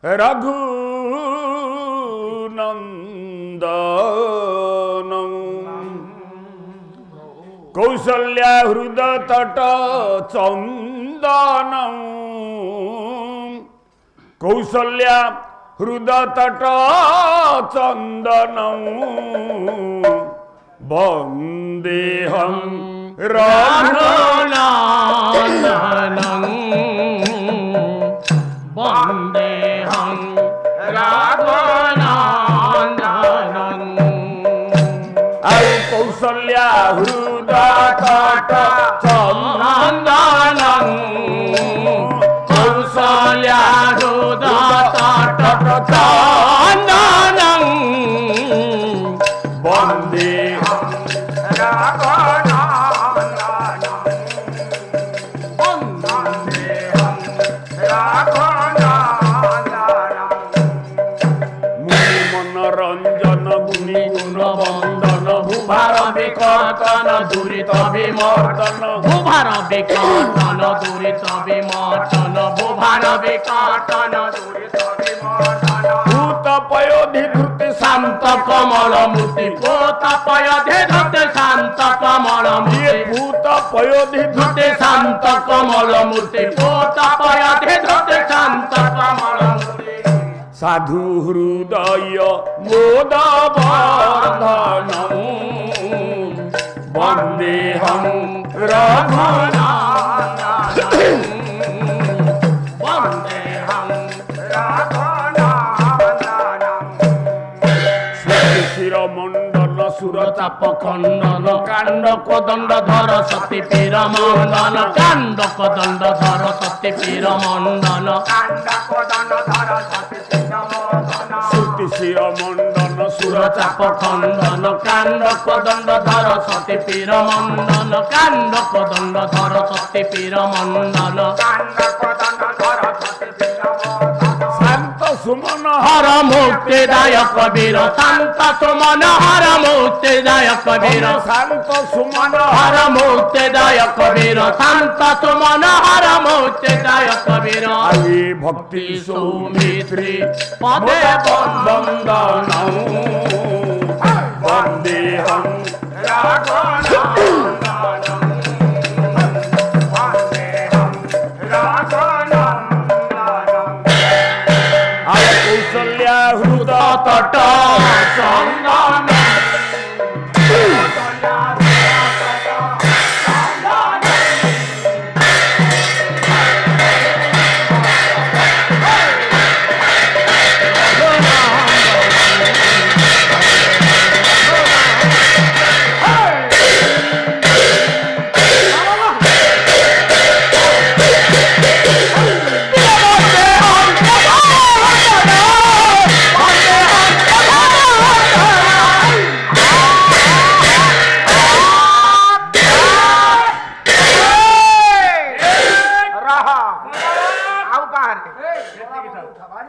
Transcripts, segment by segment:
रघुनंदन कौसल्या हृदय तट चंदन कौसल्या हृदय तट चंदन वंदेहं रघुनंदनं वंदेहं रघुनंदनं कौसल्या हृदय तट चंदनं कौसल्या हृदय तट चंदनं वंदेहं मनोरंजन गुणी गुण वंदन भूभार विकर्तन दुरित विमर्दन भूभार विकर्तन दुरित विमर्दन भूभार विकर्तन दुरित विमर्दन भूत पयोधि धृति शांत कमल मूर्ति भूत पयोधि धृति शांत कमल मूर्ति भूत पयोधि धृति शांत कमल मूर्ति भूत पयोधि धृति शांत कमल मूर्ति साधु हृदय मोद वर्धनम् वंदेहं रघुनंदनं वंदेहं रघुनंदनं शिरोमंडल सुरचाप खंडन कांड कोदंड धर सती पीर मंडन कांड कोदंड धर सती पीर मंडन कांड कोदंड धर सती पीर मंडन श्रुति शिरोमंडल सुरचाप खंडन कांड कोदंड धर सती पीर मंडन कांड कोदंड धर सती पीर मंडन कांड कोदंड धर सती पीर मंडन शांत सुमन हर मुक्तिदायक वीर शांत सुमन हर मुक्तिदायक वीर शांत सुमन हर मुक्तिदायक वीर शांत सुमन हर मुक्तिदायक वीर आई भक्ति सौमित्री पदे वंदनम् वंदेहं रघुनंदनं वंदेहं रघुनंदनं कौसल्या हृदय तट चंदन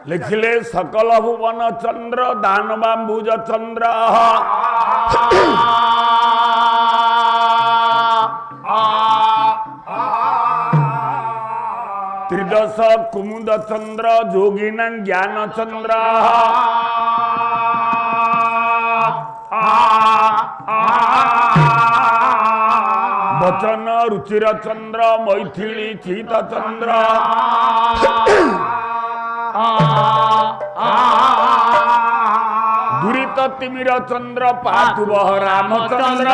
लिखिले सकल भुवन चंद्र दानवांबुज चंद्र त्रिदश कुमुद चंद्र जोगिना ज्ञान चंद्र वचन रुचिर चंद्र मैथिली चित चंद्र दुरित तिमिर चंद्र पार्थुव रामचंद्र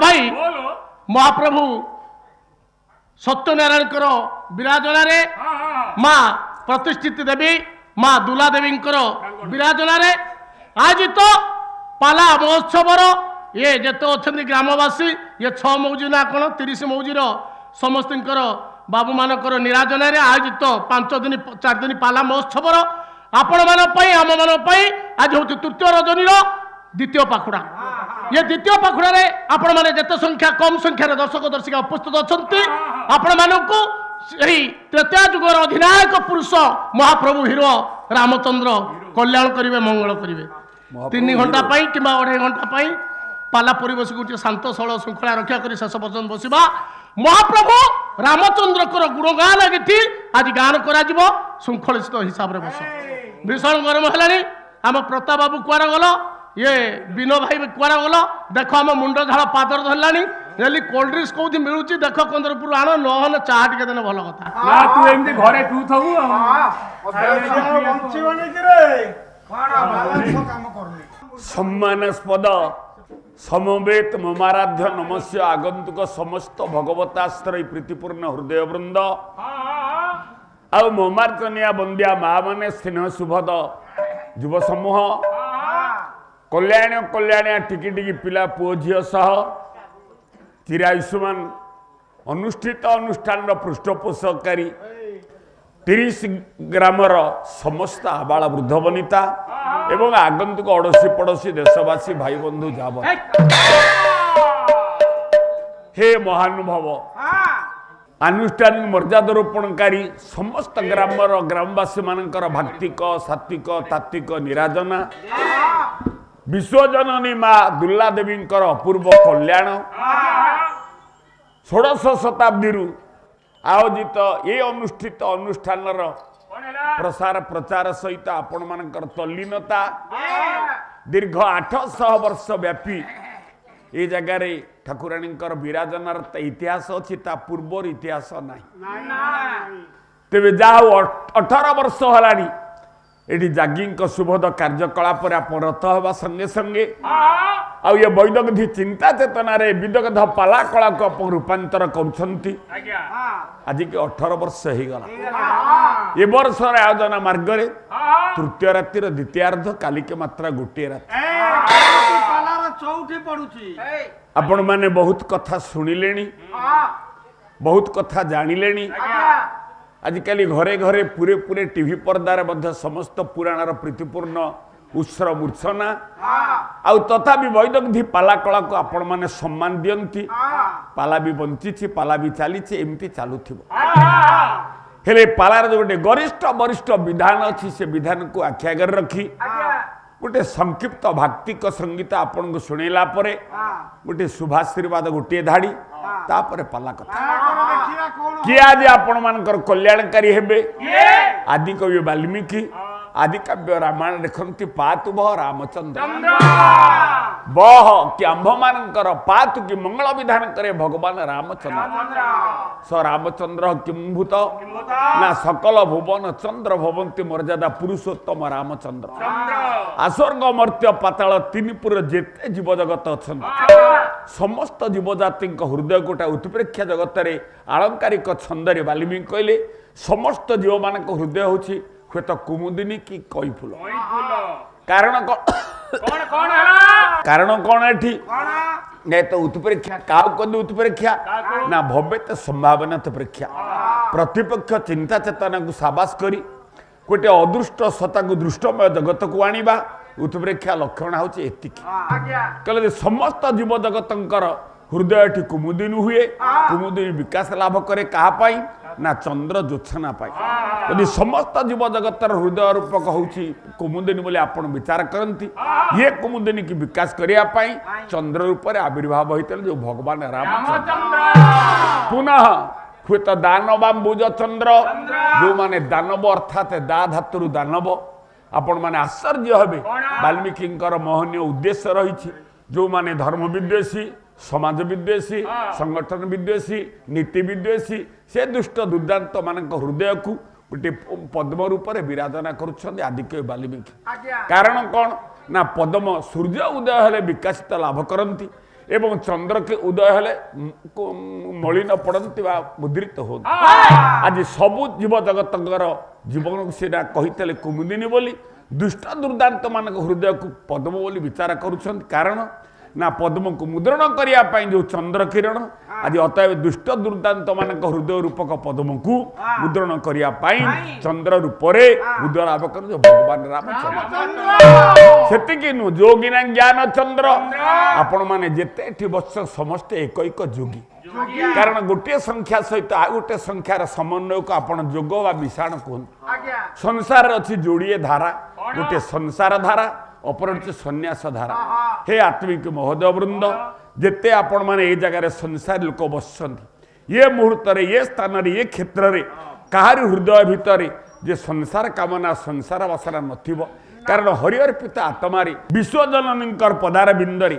भाई महाप्रभु सत्यनारायण विराजनार माँ प्रतिष्ठित देवी माँ दुला देवी विराजनार आज तो पाला महोत्सवर ये जिते अच्छा ग्रामवासी ये 6 मौजी ना कौन 30 मौजीर समस्त बाबू मानकर निराजनार आयोजित 5 दिन 4 दिन पाला महोत्सवर आपण मान आम मान आज हूँ तृतीय रजनी द्वितीय पाखुड़ा ये द्वितीय पाखुड़ा आपण मैंने जिते संख्या कम संख्यार दर्शक दर्शिका उपस्थित अच्छा आपण मानक त्रेता जुगर अधिनायक पुरुष महाप्रभु हीरो रामचंद्र कल्याण करेंगे मंगल करेंगे 3 घंटा कि 2.5 घंटा पाला परिवेश गोटे शांत सरल श्रृंखला रक्षा कर शेष पर्यटन बसवा महाप्रभु रामचंद्र गुणगान गीति आज गान करा श्रृंखलित हिसाब से बस भीषण गरम है आम प्रताप बाबू कुआर गल ये बिनो भाई कुआर गल देख आम मुंड झाड़ पादर धरलानी जल्दी कोल्ड ड्रिंक्स कौन मिलूँ देख कंदरपुर आण न चाह टे देने भल कथा तू एमती घरे पिउथबु सम्मानास्पद समवेत ममाराध्य नमस्य आगंतुक समस्त भगवताश्रय प्रीतिपूर्ण हृदय वृंद आ ममार्चनिया बंदिया माँ माने स्नेह सुभद युव समूह कल्याणिया टिकी टिकी पिला पुओ झील सह चिरायुष्मान अनुष्ठित अनुष्ठान पृष्ठपोषकारी 30 ग्रामर समस्त आबाल वृद्ध वनिता एवं आगंतुक अड़ोशी पड़ोशी देशवासी भाई बंधु जाब हे महानुभाव आनुष्ठानिक मर्यादारोपणकारी समस्त ग्रामर ग्रामवासी मानकर भाक्तिक सात्विक तात्विक निराजना विश्वजननी माँ दुर्ला देवी अपूर्व कल्याण 16 शताब्दी आयोजित ये अनुष्ठित अनुष्ठान प्रसार प्रचार सहित आपण मानकर तल्लीनता दीर्घ 800 वर्ष व्यापी ये जगार ठाकुराणी विराजनार इतिहास अच्छी ता पूर्वर इतिहास ना तेरे जाओ 18 वर्ष है ये जागी सुबोध कार्यकलाप रत हवा संगे संगे आ ये वैदगधि चिंता चेतना रे विदगध पाला कला को रूपांतर कर आज के 18 वर्ष हो गला ये वर्ष आयोजन मार्ग रे तृतीय राति द्वितीयार्ध काली के मात्रा गोटे राति आपण माने बहुत कथा सुनिले बहुत कथा जानिले आजिकल घरे घरे पूरे पूरे टीवी पर्दार समस्त पुराणार प्रीतिपूर्ण उत्सर मूर्छना आउ तथापि वैदगधि पाला कला को आपण माने सम्मान दियंती पाला भी बंची पाला भी चली एमती चलुथिबो हेले पालार जो गोटे गरिष्ठ वरिष्ठ विधान अच्छी से विधान को आखि आगे रखी गोटे संक्षिप्त भाक्तिक संगीत आपन को सुनेला परे गोटे शुभाशीर्वाद गोटे धाड़ी तापर पाला कथा किए आज आपण मानकर कल्याणकारी हेबे आदि कवि वाल्मीकि आदि काव्य रामायण देखती पातु बह रामचंद्र बह कि आंभ मानकर पातु कि मंगल विधान करे भगवान रामचंद्र स रामचंद्र किंभूत ना सकल भुवन चंद्र भवंती मर्यादा पुरुषोत्तम रामचंद्र आस्वर्ग मर्त्य पाताल तीनपुर जेते जीव जगत अच्छा समस्त जीवजाति हृदय गोटा उत्प्रेक्षा जगत रे आलंकारिक छंदरे वाल्मीकि कहले समस्त जीव मान हृदय होछि तो कुमुदिनी कि कई फूल कारण कारण कौन है तो उत्प्रेक्षा क्या कद उत्प्रेक्षा ना भव्य संभावना प्रेक्षा प्रतिपक्ष चिंता चेतना को साबास करी गोटे अदृष्ट सत्ता को दृष्टमय जगत को आनिबा उत्प्रेक्षा लक्षण होची एतिकी कहले समस्त जीव जगत हृदय कुमुदिनी हुए कुमुदिनी विकास लाभ करे कहा पाई ना चंद्र ज्योत्सना पाई यदि समस्त जीव जगतर हृदय रूपक होची कुमुदिनी बोले आपण विचार करती ये कुमुदिनी की विकास करिया पाई चंद्र रूप में आविर्भाव होते जो भगवान रामचंद्र पुनः हुए तो दानवाम्बुज चंद्र जो माने दानव अर्थात दा धातु दानव आपण माने आश्चर्य हेबे वाल्मीकि मोहनीय उद्देश्य रही जो माने धर्म विद्वेषी समाज विद्वेषी संगठन विद्वेषी नीति विद्वेषी से दुष्ट दुर्दांत मान हृदय को गोटे पद्म रूप में विराजना कर आदिकवि वाल्मीकि कारण कौन ना पद्म सूर्य उदय हेले विकसित लाभ करती एवं चंद्र के उदय हेले मलिन पड़ती मुद्रित हो आज सबु जीव जगत जीवन को सीना कही कुमुदिनी बोली दुष्ट दुर्दांत मान हृदय को पद्म बोली विचार कर कारण ना पद्म को मुद्रण करने जो चंद्र किरण आज अतएव दुष्ट दुर्दांत मान हृदय रूपक पद्म को मुद्रण करने चंद्र रूप मुद्रा लाभ कर जो भगवान रामचंद्र से नु जोगिना ज्ञान चंद्र आपण मैंने जिते बस समस्ते एक एक जोगी कारण गोटे संख्या सहित आ गोटे संख्यार समन्वय को आप जोग व मिशाण कहते संसार अच्छी जोड़िए धारा गोटे संसार धारा अपर हूँ सन्यास धारा हे आत्मिक महोदय वृंद जिते आपण मैंने ये जगह संसार लोक बस ये मुहूर्त ये स्थान ये क्षेत्र में कहारी हृदय भितर जे संसार कामना संसार बसना नथिबो कारण हरिहर पिता आत्मारी विश्वजननी पदार बिंदरी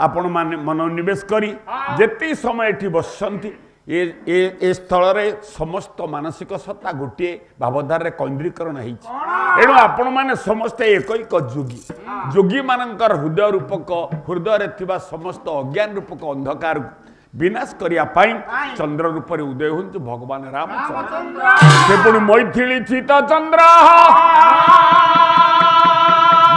आपण माने मनोनिवेश करी जेती समय एठी बसंती ए स्थल रे समस्त मानसिक सत्ता गोटे भावधार रे केंद्रीकरण होइछि एणु आपण माने समस्त एक एक जोगी जोगी मानकर हृदय रूपक हृदय रे थिबा समस्त अज्ञान रूपक अंधकार विनाश करिया पाई चंद्र रूप उदय हुंतु भगवान रामचंद्र से पुणी मैथिली चित चंद्र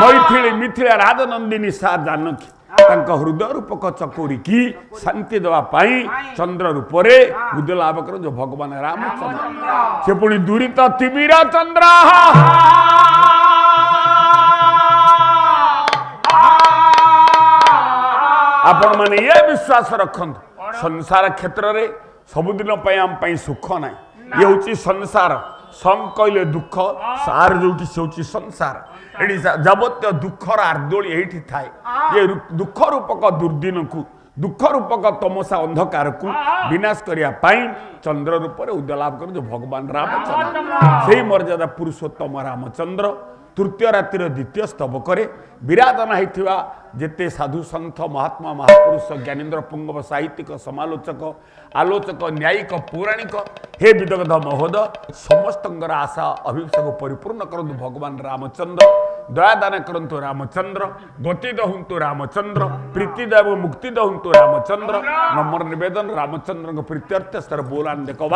मैथिली मिथिला राजनंदिनी सा जानकी तांका हृदय रूपक चकोरी की शांति देवा पाई चंद्र रूप बुद्ध लाभ कर जो भगवान रामचंद्र से पुणी दूरित तिमिर चंद्र आपण माने ये विश्वास रखंतु संसार क्षेत्र रे सबुदिन आम सुख ना ये हूँ संसार सं कहले दुख सार जो से संसार ये जावत्य दुखर आर्दोली ये थाए ये दुख रूपक दुर्दिन को दुख रूपक तमसा अंधकार को विनाश करने चंद्र रूप उदय लाभ कर जो भगवान रामचंद्र से मर्यादा पुरुषोत्तम रामचंद्र तृतीय रातिर द्वितीय स्तबक विराधना होता जेते साधु सन्थ महात्मा महापुरुष ज्ञानेन्द्र पुंगव साहित्यिक समालोचक आलोचक न्यायिक पौराणिक हे विदग्ध महोदय समस्त आशा अभिषेक परिपूर्ण करंतु भगवान रामचंद्र दयादान करंतु रामचंद्र गति दहंतु रामचंद्र प्रीतिदेव मुक्ति दहंतु रामचंद्र नम्र निवेदन रामचंद्र प्रीत्यर्थ सर बोलान देखो